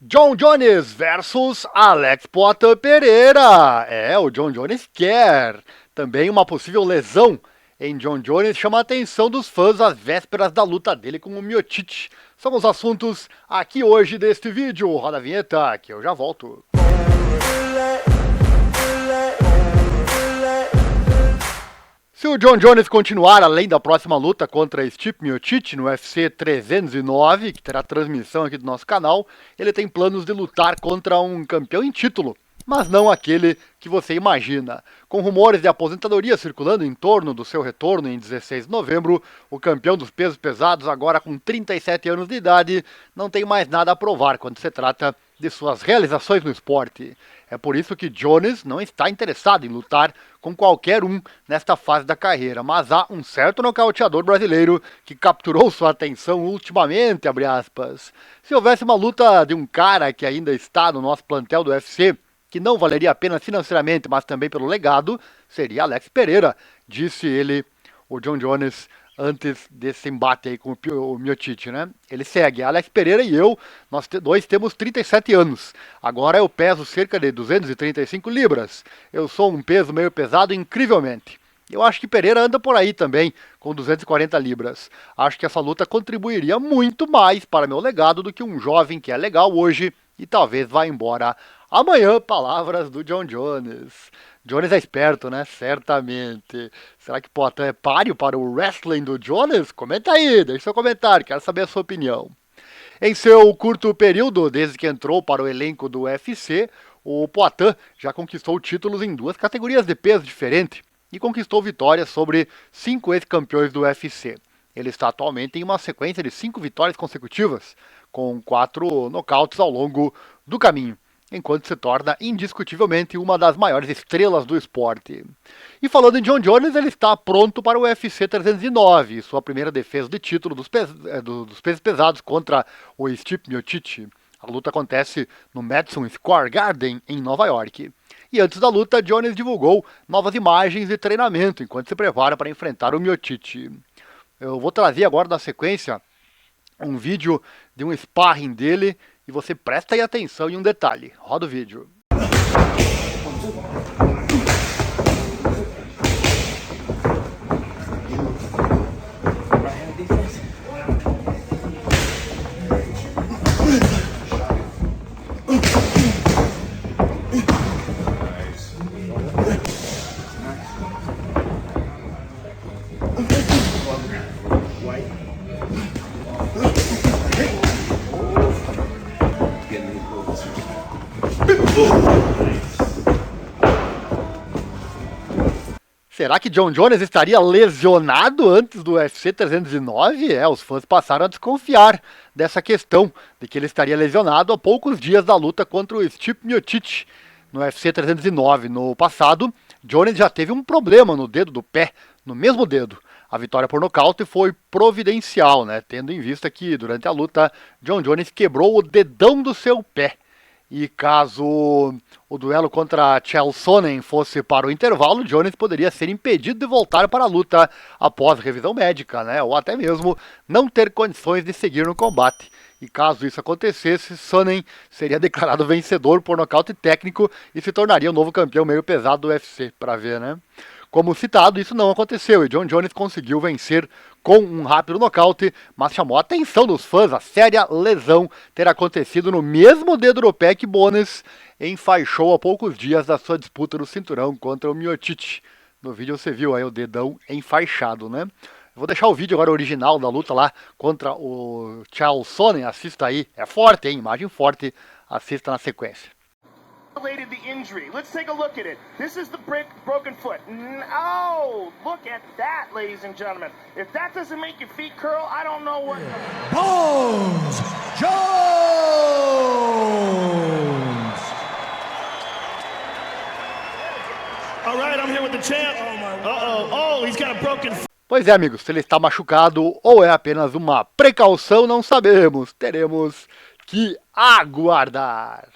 Jon Jones versus Alex Poatan Pereira. O Jon Jones quer. Também uma possível lesão em Jon Jones chama a atenção dos fãs às vésperas da luta dele com o Miocic. São os assuntos aqui hoje deste vídeo. Roda a vinheta que eu já volto. Se o Jon Jones continuar além da próxima luta contra Stipe Miocic no UFC 309, que terá transmissão aqui do nosso canal, ele tem planos de lutar contra um campeão em título, mas não aquele que você imagina. Com rumores de aposentadoria circulando em torno do seu retorno em 16 de novembro, o campeão dos pesos pesados, agora com 37 anos de idade, não tem mais nada a provar quando se trata de suas realizações no esporte. É por isso que Jones não está interessado em lutar com qualquer um nesta fase da carreira, mas há um certo nocauteador brasileiro que capturou sua atenção ultimamente, abre aspas. Se houvesse uma luta de um cara que ainda está no nosso plantel do UFC, que não valeria apenas financeiramente, mas também pelo legado, seria Alex Pereira, disse ele, o Jon Jones, antes desse embate aí com o Miocic, né? Ele segue, Alex Pereira e eu, nós dois temos 37 anos. Agora eu peso cerca de 235 libras. Eu sou um peso meio pesado incrivelmente. Eu acho que Pereira anda por aí também, com 240 libras. Acho que essa luta contribuiria muito mais para meu legado do que um jovem que é legal hoje e talvez vá embora amanhã. Palavras do Jon Jones. Jones é esperto, né? Certamente. Será que Poatan é páreo para o wrestling do Jones? Comenta aí, deixa seu comentário, quero saber a sua opinião. Em seu curto período, desde que entrou para o elenco do UFC, o Poatan já conquistou títulos em duas categorias de peso diferentes e conquistou vitórias sobre 5 ex-campeões do UFC. Ele está atualmente em uma sequência de 5 vitórias consecutivas, com 4 nocautes ao longo do caminho, enquanto se torna indiscutivelmente uma das maiores estrelas do esporte. E falando em Jon Jones, ele está pronto para o UFC 309, sua primeira defesa de título dos pesos pesados contra o Stipe Miocic. A luta acontece no Madison Square Garden, em Nova York. E antes da luta, Jones divulgou novas imagens de treinamento, enquanto se prepara para enfrentar o Miocic. Eu vou trazer agora na sequência um vídeo de um sparring dele, e você presta aí atenção em um detalhe. Roda o vídeo. Será que Jon Jones estaria lesionado antes do UFC 309? Os fãs passaram a desconfiar dessa questão, de que ele estaria lesionado a poucos dias da luta contra o Stipe Miocic no UFC 309. No passado, Jones já teve um problema no dedo do pé, no mesmo dedo. A vitória por nocaute foi providencial, né? Tendo em vista que, durante a luta, Jon Jones quebrou o dedão do seu pé. E caso o duelo contra Chael Sonnen fosse para o intervalo, Jones poderia ser impedido de voltar para a luta após revisão médica, né? Ou até mesmo não ter condições de seguir no combate. E caso isso acontecesse, Sonnen seria declarado vencedor por nocaute técnico e se tornaria o novo campeão meio pesado do UFC, para ver, né? Como citado, isso não aconteceu e Jon Jones conseguiu vencer com um rápido nocaute, mas chamou a atenção dos fãs a séria lesão ter acontecido no mesmo dedo do pé que Bones enfaixou a poucos dias da sua disputa no cinturão contra o Miocic. No vídeo você viu aí o dedão enfaixado, né? Eu vou deixar o vídeo agora original da luta lá contra o Chael Sonnen, assista aí, é forte, hein? Imagem forte, assista na sequência. Related the injury. Let's take a look at it. This is the broken foot. Oh, look at that, ladies and gentlemen. If that doesn't make your feet curl, I don't know what. Bones Jones. All right, I'm here with the champ. Oh, he's got a broken foot. Pois é, amigos, se ele está machucado ou é apenas uma precaução, não sabemos. Teremos que aguardar.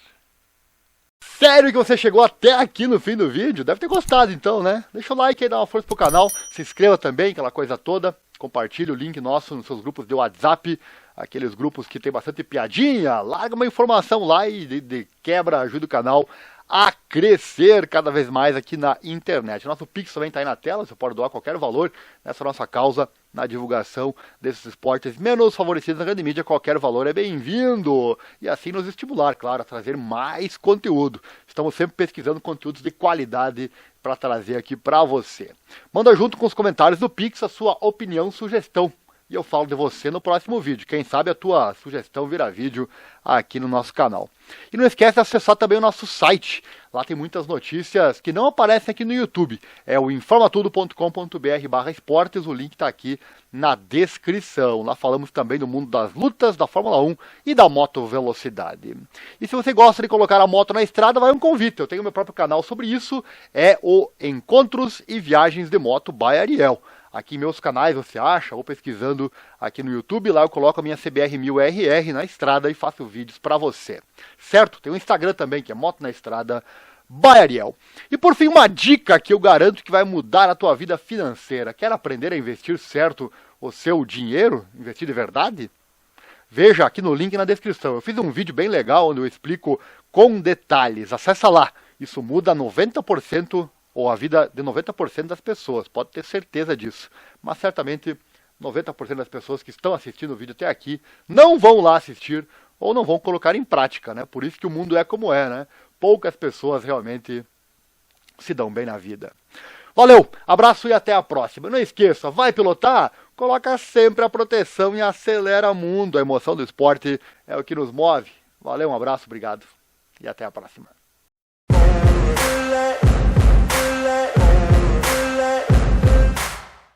Sério que você chegou até aqui no fim do vídeo? Deve ter gostado então, né? Deixa o like aí, dá uma força pro canal, se inscreva também, aquela coisa toda. Compartilhe o link nosso nos seus grupos de WhatsApp. aqueles grupos que tem bastante piadinha, larga uma informação lá e de quebra ajuda o canal a crescer cada vez mais aqui na internet. Nosso Pix também está aí na tela, você pode doar qualquer valor nessa nossa causa na divulgação desses esportes menos favorecidos na grande mídia. Qualquer valor é bem-vindo e assim nos estimular, claro, a trazer mais conteúdo. Estamos sempre pesquisando conteúdos de qualidade para trazer aqui para você. Manda junto com os comentários do Pix a sua opinião, sugestão. E eu falo de você no próximo vídeo. Quem sabe a tua sugestão vira vídeo aqui no nosso canal. E não esquece de acessar também o nosso site. Lá tem muitas notícias que não aparecem aqui no YouTube. É o informatudo.com.br/esportes. O link está aqui na descrição. Lá falamos também do mundo das lutas, da Fórmula 1 e da moto velocidade. E se você gosta de colocar a moto na estrada, vai um convite. Eu tenho meu próprio canal sobre isso. É o Encontros e Viagens de Moto by Ariel. Aqui em meus canais você acha, ou pesquisando aqui no YouTube, lá eu coloco a minha CBR1000RR na estrada e faço vídeos para você. Certo? Tem o Instagram também, que é Moto na Estrada by Ariel. E por fim, uma dica que eu garanto que vai mudar a tua vida financeira. Quer aprender a investir certo o seu dinheiro? Investir de verdade? Veja aqui no link na descrição. Eu fiz um vídeo bem legal onde eu explico com detalhes. Acessa lá. Isso muda 90%. Ou a vida de 90% das pessoas, pode ter certeza disso. Mas certamente 90% das pessoas que estão assistindo o vídeo até aqui não vão lá assistir ou não vão colocar em prática, né? Por isso que o mundo é como é, né? Poucas pessoas realmente se dão bem na vida. Valeu, abraço e até a próxima. Não esqueça, vai pilotar? Coloca sempre a proteção e acelera o mundo. A emoção do esporte é o que nos move. Valeu, um abraço, obrigado e até a próxima.